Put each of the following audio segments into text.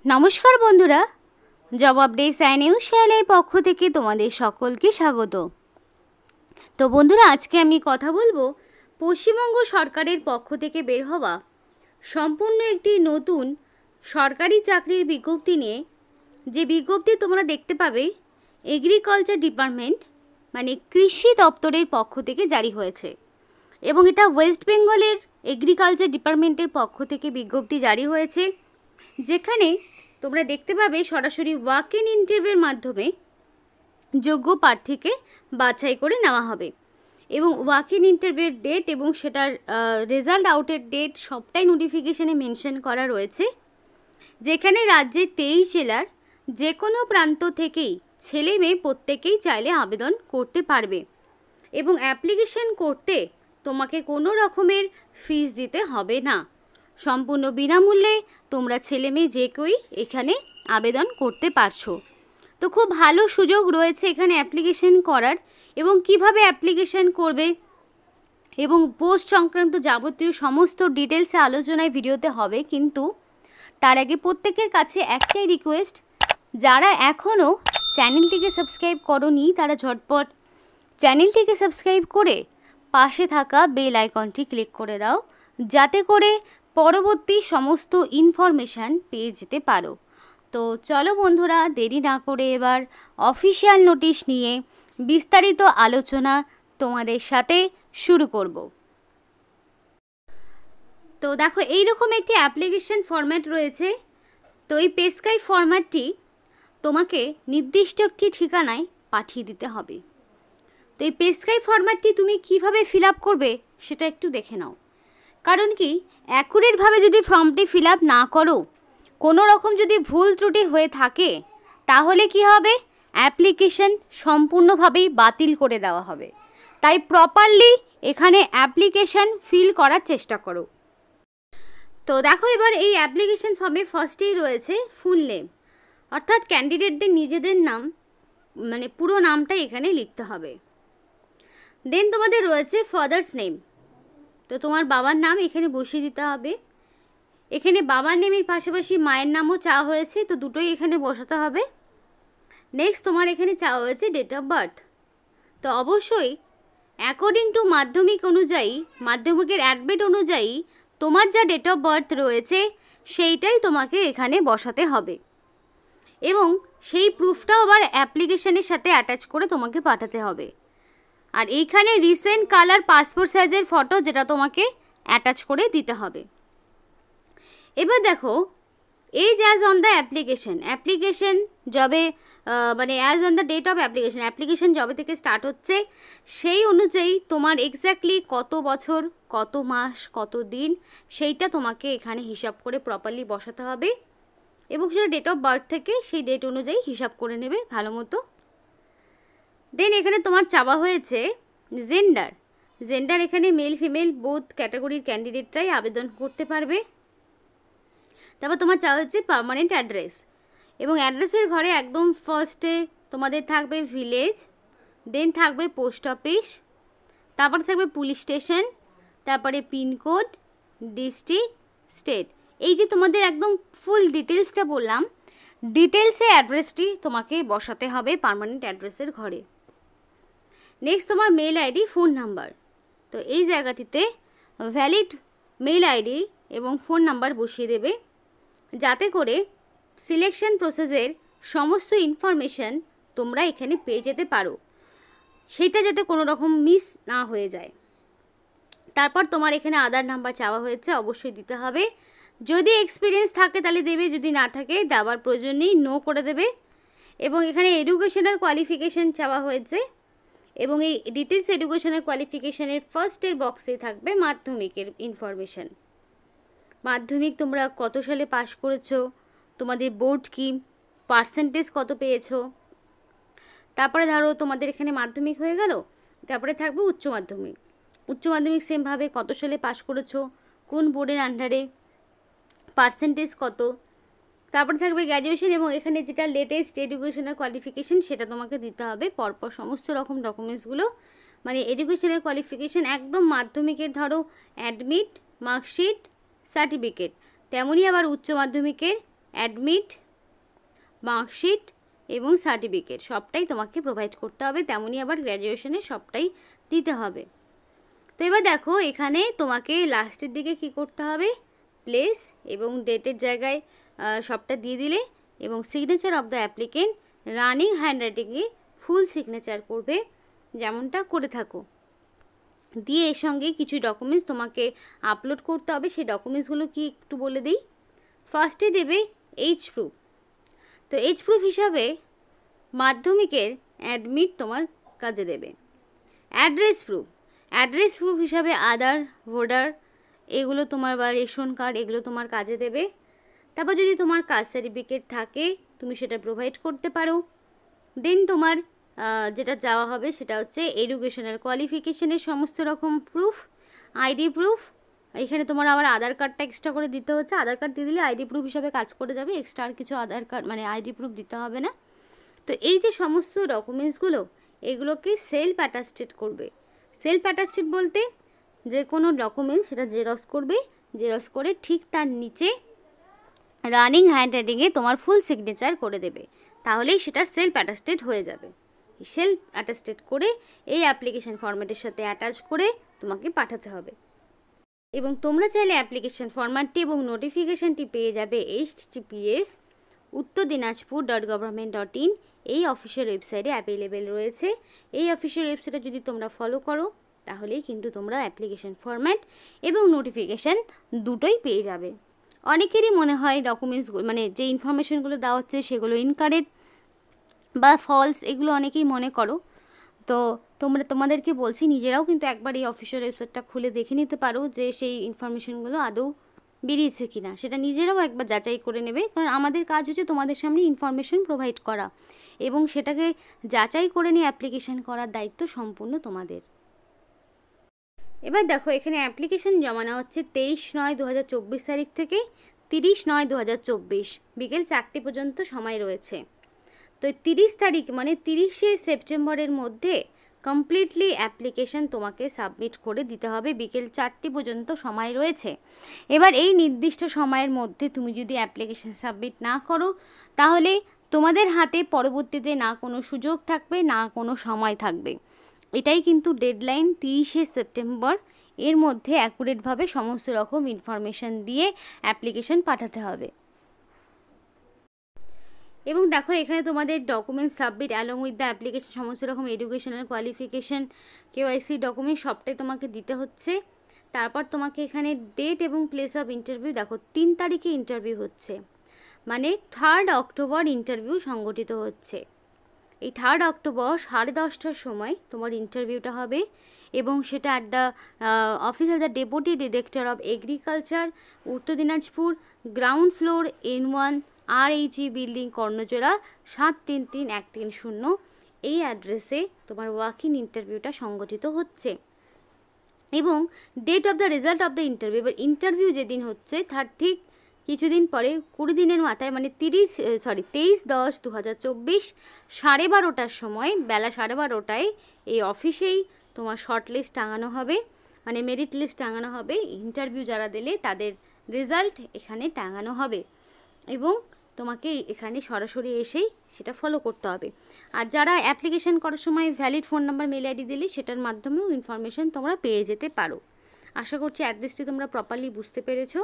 নমস্কার বন্ধুরা, job updates and news চ্যানেলের পক্ষ থেকে তোমাদের সকলকে স্বাগত। তো বন্ধুরা, আজকে আমি কথা বলবো পশ্চিমবঙ্গ সরকারের পক্ষ থেকে বের হওয়া সম্পূর্ণ একটি নতুন সরকারি চাকরির বিজ্ঞপ্তি নিয়ে। যে বিজ্ঞপ্তি তোমরা দেখতে পাবে এগ্রিকালচার ডিপার্টমেন্ট মানে কৃষি দপ্তরের পক্ষ থেকে জারি হয়েছে, এবং এটা ওয়েস্ট বেঙ্গলের এগ্রিকালচার ডিপার্টমেন্টের পক্ষ থেকে বিজ্ঞপ্তি জারি হয়েছে, যেখানে তোমরা দেখতে পাবে সরাসরি ওয়াক ইন ইন্টারভিউর মাধ্যমে যোগ্য প্রার্থীকে বাছাই করে নেওয়া হবে, এবং ওয়াক ইন ইন্টারভিউর ডেট এবং সেটার রেজাল্ট আউটের ডেট সবটাই নোটিফিকেশনে মেনশন করা রয়েছে, যেখানে রাজ্যের 23 জেলার যে কোনো প্রান্ত থেকেই ছেলে মেয়ে প্রত্যেকেই চাইলে আবেদন করতে পারবে, এবং অ্যাপ্লিকেশন করতে তোমাকে কোনো রকমের ফিস দিতে হবে না। সম্পূর্ণ বিনামূল্যে তোমরা ছেলে মেয়ে যে কেউই এখানে আবেদন করতে পারছো। তো খুব ভালো সুযোগ রয়েছে এখানে অ্যাপ্লিকেশন করার, এবং কিভাবে অ্যাপ্লিকেশন করবে এবং পোস্ট সংক্রান্ত যাবতীয় সমস্ত ডিটেলসে আলোচনায় ভিডিওতে হবে। কিন্তু তার আগে প্রত্যেকের কাছে একটাই রিকোয়েস্ট, যারা এখনও চ্যানেলটিকে সাবস্ক্রাইব করোনি তারা ঝটপট চ্যানেলটিকে সাবস্ক্রাইব করে পাশে থাকা বেল আইকনটি ক্লিক করে দাও, যাতে করে পরবর্তী সমস্ত ইনফরমেশান পেয়ে যেতে পারো। তো চলো বন্ধুরা, দেরি না করে এবার অফিসিয়াল নোটিশ নিয়ে বিস্তারিত আলোচনা তোমাদের সাথে শুরু করব। তো দেখো, এইরকম একটি অ্যাপ্লিকেশন ফরম্যাট রয়েছে। তো এই পেস্কাই ফরম্যাটটি তোমাকে নির্দিষ্ট একটি ঠিকানায় পাঠিয়ে দিতে হবে। তো এই পেস্কাই ফরম্যাটটি তুমি কিভাবে ফিল আপ করবে সেটা একটু দেখে নাও। কারণ কি, অ্যাকুরেটভাবে যদি ফর্মটি ফিল আপ না করো, কোনো রকম যদি ভুল ত্রুটি হয়ে থাকে, তাহলে কি হবে, অ্যাপ্লিকেশন সম্পূর্ণভাবেই বাতিল করে দেওয়া হবে। তাই প্রপারলি এখানে অ্যাপ্লিকেশন ফিল করার চেষ্টা করো। তো দেখো, এবার এই অ্যাপ্লিকেশন ফর্মে ফার্স্টেই রয়েছে ফুল নেম, অর্থাৎ ক্যান্ডিডেটদের নিজেদের নাম মানে পুরো নামটা এখানে লিখতে হবে। দেন তোমাদের রয়েছে ফাদার্স নেম, তো তোমার বাবার নাম এখানে বসিয়ে দিতে হবে। এখানে বাবার নেমের পাশাপাশি মায়ের নামও চাওয়া হয়েছে, তো দুটোই এখানে বসাতে হবে। নেক্সট তোমার এখানে চাওয়া হয়েছে ডেট অফ বার্থ, তো অবশ্যই অ্যাকর্ডিং টু মাধ্যমিক অনুযায়ী, মাধ্যমিকের অ্যাডমিট অনুযায়ী তোমার যা ডেট অফ বার্থ রয়েছে সেইটাই তোমাকে এখানে বসাতে হবে, এবং সেই প্রুফটাও আবার অ্যাপ্লিকেশনের সাথে অ্যাটাচ করে তোমাকে পাঠাতে হবে। আর এইখানে রিসেন্ট কালার পাসপোর্ট সাইজের ফটো যেটা তোমাকে অ্যাটাচ করে দিতে হবে। এবার দেখো, as as on the application যবে মানে as on the date of application যবে থেকে স্টার্ট হচ্ছে সেই অনুযায়ী তোমার এক্স্যাক্টলি কত বছর, কত মাস, কত দিন, সেইটা তোমাকে এখানে হিসাব করে প্রপারলি বসাতে হবে, এবং সেটা ডেট অফ বার্থ থেকে সেই ডেট অনুযায়ী হিসাব করে নেবে ভালো মতো। দেন এখানে তোমার চাওয়া হয়েছে জেন্ডার, এখানে মেল ফিমেল বোথ ক্যাটাগরির ক্যান্ডিডেটরাই আবেদন করতে পারবে। তারপর তোমার চাওয়া হচ্ছে পার্মানেন্ট অ্যাড্রেস, এবং অ্যাড্রেসের ঘরে একদম ফার্স্টে তোমাদের থাকবে ভিলেজ, দেন থাকবে পোস্ট অফিস, তারপরে থাকবে পুলিশ স্টেশন, তারপরে পিনকোড, ডিস্ট্রিক্ট, স্টেট। এই যে তোমাদের একদম ফুল ডিটেলসটা বললাম, ডিটেলসে অ্যাড্রেসটি তোমাকে বসাতে হবে পার্মানেন্ট অ্যাড্রেসের ঘরে। নেক্সট তোমার মেল আইডি, ফোন নাম্বার, তো এই জায়গাটিতে ভ্যালিড মেল আইডি এবং ফোন নাম্বার বসিয়ে দেবে, যাতে করে সিলেকশন প্রসেসের সমস্ত ইনফরমেশান তোমরা এখানে পেয়ে যেতে পারো, সেটা যাতে কোনো রকম মিস না হয়ে যায়। তারপর তোমার এখানে আধার নাম্বার চাওয়া হয়েছে, অবশ্যই দিতে হবে। যদি এক্সপিরিয়েন্স থাকে তাহলে দেবে, যদি না থাকে দেওয়ার প্রয়োজন নেই, নো করে দেবে। এবং এখানে এডুকেশনাল কোয়ালিফিকেশান চাওয়া হয়েছে, এবং এই ডিটেলস এডুকেশনাল কোয়ালিফিকেশানের ফার্স্টের বক্সে থাকবে মাধ্যমিকের ইনফরমেশান। মাধ্যমিক তোমরা কত সালে পাস করেছো, তোমাদের বোর্ড কি, পার্সেন্টেজ কত পেয়েছো। তারপরে ধরো তোমাদের এখানে মাধ্যমিক হয়ে গেল, তারপরে থাকবে উচ্চ মাধ্যমিক সেমভাবে কত সালে পাস করেছো, কোন বোর্ডের আন্ডারে, পার্সেন্টেজ কত। তারপরে থাকবে গ্র্যাজুয়েশন, এবং এখানে যেটা লেটেস্ট এডুকেশনাল কোয়ালিফিকেশান সেটা তোমাকে দিতে হবে পরপর সমস্ত রকম ডকুমেন্টসগুলো। মানে এডুকেশনাল কোয়ালিফিকেশান একদম মাধ্যমিকের ধরো অ্যাডমিট, মার্কশিট, সার্টিফিকেট, তেমনই আবার উচ্চ মাধ্যমিকের অ্যাডমিট, মার্কশিট এবং সার্টিফিকেট সবটাই তোমাকে প্রোভাইড করতে হবে। তেমনই আবার গ্র্যাজুয়েশনে সবটাই দিতে হবে। তো এবার দেখো এখানে তোমাকে লাস্টের দিকে কি করতে হবে, প্লেস এবং ডেটের জায়গায় সবটা দিয়ে দিলে এবং signature of the applicant running হ্যান্ডরাইটিংয়ে ফুল সিগনেচার করবে যেমনটা করে থাকো, দিয়ে এর সঙ্গে কিছু ডকুমেন্টস তোমাকে আপলোড করতে হবে। সেই ডকুমেন্টসগুলো কি একটু বলে দিই। ফার্স্টে দেবে এইজ প্রুফ। তো এইজ প্রুফ হিসাবে মাধ্যমিকের অ্যাডমিট তোমার কাজে দেবে। অ্যাড্রেস প্রুফ, অ্যাড্রেস প্রুফ হিসাবে আধার, ভোটার এগুলো তোমার বা রেশন কার্ড এগুলো তোমার কাজে দেবে। তারপর যদি তোমার কাস্ট সার্টিফিকেট থাকে তুমি সেটা প্রোভাইড করতে পারো। দেন তোমার যেটা চাওয়া হবে সেটা হচ্ছে এডুকেশনাল কোয়ালিফিকেশনের সমস্ত রকম প্রুফ, আইডি প্রুফ। এখানে তোমার আবার আধার কার্ডটা এক্সট্রা করে দিতে হচ্ছে, আধার কার্ড দিয়ে দিলে আইডি প্রুফ হিসাবে কাজ করে যাবে, এক্সট্রা আর কিছু আধার কার্ড মানে আইডি প্রুফ দিতে হবে না। তো এই যে সমস্ত ডকুমেন্টসগুলো এগুলোকে সেলফ অ্যাটাস্টেড করবে। সেলফ অ্যাটাস্টেড বলতে যে কোনো ডকুমেন্টস সেটা জেরক্স করবে, জেরক্স করে ঠিক তার নিচে রানিং হ্যান্ডরাইটিংয়ে তোমার ফুল সিগনেচার করে দেবে, তাহলেই সেটা সেলফ অ্যাটাস্টেড হয়ে যাবে। সেলফ অ্যাটাস্টেড করে এই অ্যাপ্লিকেশন ফরম্যাটের সাথে অ্যাটাচ করে তোমাকে পাঠাতে হবে। এবং তোমরা চাইলে অ্যাপ্লিকেশন ফরম্যাটটি এবং নোটিফিকেশানটি পেয়ে যাবে https://uttardinajpur.government.in এই অফিসিয়াল ওয়েবসাইটে অ্যাভেলেবেল রয়েছে। এই অফিসিয়াল ওয়েবসাইটে যদি তোমরা ফলো করো তাহলেই কিন্তু তোমরা অ্যাপ্লিকেশন ফরম্যাট এবং নোটিফিকেশান দুটোই পেয়ে যাবে। অনেকেরই মনে হয় ডকুমেন্টসগুলো মানে যে ইনফরমেশনগুলো দেওয়া হচ্ছে সেগুলো ইনকারেক্ট বা ফলস, এগুলো অনেকেই মনে করো। তো তোমাদেরকে বলছি নিজেরাও কিন্তু একবার এই অফিসিয়াল ওয়েবসাইটটা খুলে দেখে নিতে পারো যে সেই ইনফরমেশনগুলো আদৌ বেরিয়েছে কি না, সেটা নিজেরাও একবার যাচাই করে নেবে। কারণ আমাদের কাজ হচ্ছে তোমাদের সামনে ইনফরমেশন প্রোভাইড করা এবং সেটাকে যাচাই করে নিয়ে অ্যাপ্লিকেশান করার দায়িত্ব সম্পূর্ণ তোমাদের। এবার দেখো এখানে অ্যাপ্লিকেশান জমা নেওয়া হচ্ছে 23/9/2024 তারিখ থেকে 30/9/2024 বিকেল 4টে পর্যন্ত সময় রয়েছে। তো 30 তারিখ মানে 30শে সেপ্টেম্বরের মধ্যে কমপ্লিটলি অ্যাপ্লিকেশান তোমাকে সাবমিট করে দিতে হবে। বিকেল 4টে পর্যন্ত সময় রয়েছে। এবার এই নির্দিষ্ট সময়ের মধ্যে তুমি যদি অ্যাপ্লিকেশান সাবমিট না করো তাহলে তোমাদের হাতে পরবর্তীতে না কোনো সুযোগ থাকবে না কোনো সময় থাকবে। এটাই কিন্তু ডেডলাইন 30শে সেপ্টেম্বর, এর মধ্যে অ্যাকুরেটভাবে সমস্ত রকম ইনফরমেশান দিয়ে অ্যাপ্লিকেশান পাঠাতে হবে। এবং দেখো এখানে তোমাদের document submit along with the application সমস্ত রকম এডুকেশনাল কোয়ালিফিকেশান কেওয়াইসি ডকুমেন্ট সবটাই তোমাকে দিতে হচ্ছে। তারপর তোমাকে এখানে ডেট এবং প্লেস অফ ইন্টারভিউ, দেখো 3 তারিখে ইন্টারভিউ হচ্ছে, মানে 3 অক্টোবর ইন্টারভিউ সংগঠিত হচ্ছে। এই 3 অক্টোবর 10:30টার সময় তোমার ইন্টারভিউটা হবে এবং সেটা at the office of the deputy director of agriculture, Uttar Dinajpur, ground floor, N1 RHE building, Karnajora 733130 এই অ্যাড্রেসে তোমার ওয়াক ইন ইন্টারভিউটা সংগঠিত হচ্ছে। এবং date of the result of the interview, এবার ইন্টারভিউ যেদিন হচ্ছে তার ঠিক কিছুদিন পরে 20 দিনের মাথায় মানে 23/10/2024 12:30টার সময়, বেলা 12:30টায় এই অফিসেই তোমার শর্ট লিস্ট টাঙানো হবে, মানে মেরিট লিস্ট টাঙানো হবে। ইন্টারভিউ যারা দিলে তাদের রেজাল্ট এখানে টাঙানো হবে এবং তোমাকে এখানে সরাসরি এসেই সেটা ফলো করতে হবে। আর যারা অ্যাপ্লিকেশান করার সময় valid phone number, mail ID দিলে সেটার মাধ্যমেও ইনফরমেশান তোমরা পেয়ে যেতে পারো। আশা করছি অ্যাড্রেসটি তোমরা প্রপারলি বুঝতে পেরেছো।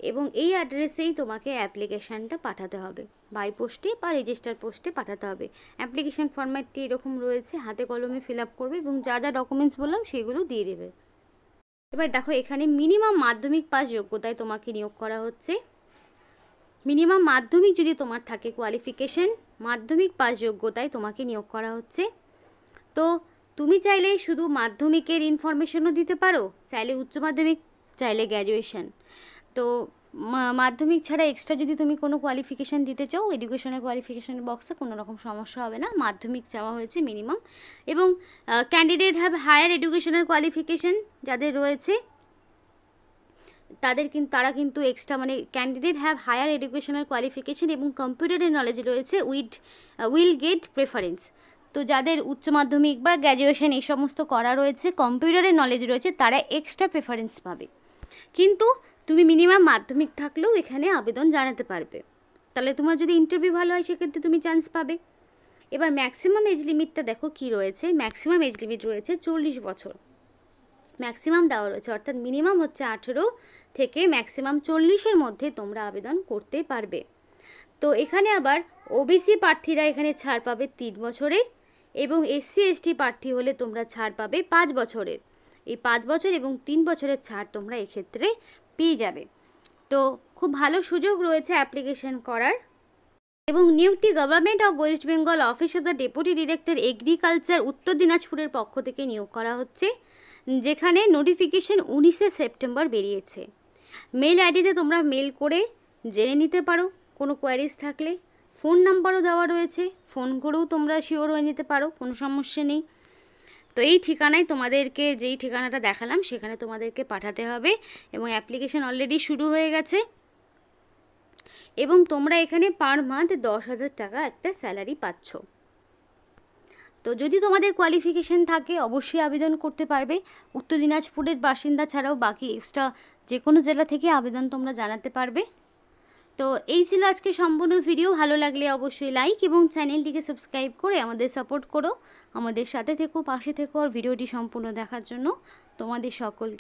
এবং এই অ্যাড্রেসেই তোমাকে অ্যাপ্লিকেশানটা পাঠাতে হবে, বাই পোস্টে বা রেজিস্টার পোস্টে পাঠাতে হবে। অ্যাপ্লিকেশান ফরম্যাটটি এরকম রয়েছে, হাতে কলমে ফিল আপ করবে এবং যা যা ডকুমেন্টস বললাম সেগুলো দিয়ে দেবে। এবার দেখো এখানে মিনিমাম মাধ্যমিক পাস যোগ্যতায় তোমাকে নিয়োগ করা হচ্ছে। মিনিমাম মাধ্যমিক যদি তোমার থাকে কোয়ালিফিকেশান, মাধ্যমিক পাস যোগ্যতায় তোমাকে নিয়োগ করা হচ্ছে। তো তুমি চাইলে শুধু মাধ্যমিকের ইনফরমেশনও দিতে পারো, চাইলে উচ্চ মাধ্যমিক, চাইলে গ্র্যাজুয়েশন। তো মাধ্যমিক ছাড়া এক্সট্রা যদি তুমি কোনো কোয়ালিফিকেশান দিতে চাও এডুকেশনের কোয়ালিফিকেশানের বক্সে কোনো রকম সমস্যা হবে না, মাধ্যমিক চাওয়া হয়েছে মিনিমাম। এবং candidate have higher educational qualification যাদের রয়েছে তারা কিন্তু এক্সট্রা মানে candidate have higher educational qualification এবং কম্পিউটারের নলেজ রয়েছে উইল গেট প্রেফারেন্স। তো যাদের উচ্চ মাধ্যমিক বা গ্র্যাজুয়েশন এই সমস্ত করা রয়েছে, কম্পিউটারের নলেজ রয়েছে, তারা এক্সট্রা প্রেফারেন্স পাবে। কিন্তু তুমি মিনিমাম মাধ্যমিক থাকলেও এখানে আবেদন জানাতে পারবে। তাহলে তোমার যদি ইন্টারভিউ ভালো হয় সেক্ষেত্রে তুমি চান্স পাবে। এবার ম্যাক্সিমাম এজ লিমিটটা দেখো কি রয়েছে। ম্যাক্সিমাম এজ লিমিট রয়েছে 40 বছর, ম্যাক্সিমাম দেওয়া রয়েছে, অর্থাৎ মিনিমাম হচ্ছে 18 থেকে ম্যাক্সিমাম 40-এর মধ্যে তোমরা আবেদন করতে পারবে। তো এখানে আবার ওবিসি প্রার্থীরা এখানে ছাড় পাবে 3 বছরের, এবং এসসি এসটি প্রার্থী হলে তোমরা ছাড় পাবে 5 বছরের। এই 5 বছর এবং 3 বছরের ছাড় তোমরা এক্ষেত্রে পেয়ে যাবে। তো খুব ভালো সুযোগ রয়েছে অ্যাপ্লিকেশন করার। এবং নিয়োগটি government of West Bengal office of the deputy director agriculture Uttar দিনাজপুরের পক্ষ থেকে নিয়োগ করা হচ্ছে, যেখানে নোটিফিকেশন 19শে সেপ্টেম্বর বেরিয়েছে। মেল আইডিতে তোমরা মেল করে জেনে নিতে পারো কোনো কোয়ারিজ থাকলে। ফোন নাম্বারও দেওয়া রয়েছে, ফোন করেও তোমরা শিওর হয়ে নিতে পারো, কোনো সমস্যা নেই। তো এই ঠিকানায় তোমাদেরকে, যেই ঠিকানাটা দেখালাম সেখানে তোমাদেরকে পাঠাতে হবে, এবং অ্যাপ্লিকেশন অলরেডি শুরু হয়ে গেছে। এবং তোমরা এখানে পার মান্থ 10,000 টাকা একটা স্যালারি পাচ্ছ। তো যদি তোমাদের কোয়ালিফিকেশান থাকে অবশ্যই আবেদন করতে পারবে। উত্তর দিনাজপুরের বাসিন্দা ছাড়াও বাকি এক্সট্রা যে কোনো জেলা থেকে আবেদন তোমরা জানাতে পারবে। তো এই ছিল আজকে সম্পূর্ণ ভিডিও। ভালো লাগলে অবশ্যই লাইক এবং চ্যানেলটিকে সাবস্ক্রাইব করে আমাদের সাপোর্ট করো, আমাদের সাথে থেকো, পাশে থেকো। আর ভিডিওটি সম্পূর্ণ দেখার জন্য তোমাদের সকলকে